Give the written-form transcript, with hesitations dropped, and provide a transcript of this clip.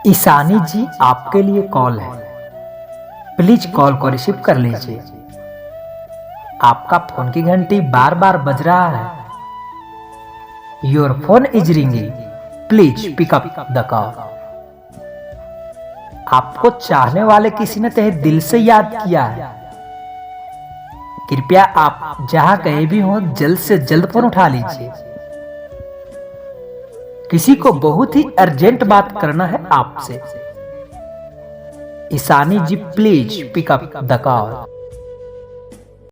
ईशानी जी आपके लिए कॉल है। प्लीज कॉल को रिसीव कर लीजिए। आपका फोन की घंटी बार बार बज रहा है। Your phone is ringing, please pick up the call. आपको चाहने वाले किसी ने तहे दिल से याद किया है। कृपया आप जहां कहीं भी हो जल्द से जल्द फोन उठा लीजिए। किसी को बहुत ही अर्जेंट बात करना है आपसे। Ishani ji please pick up the call.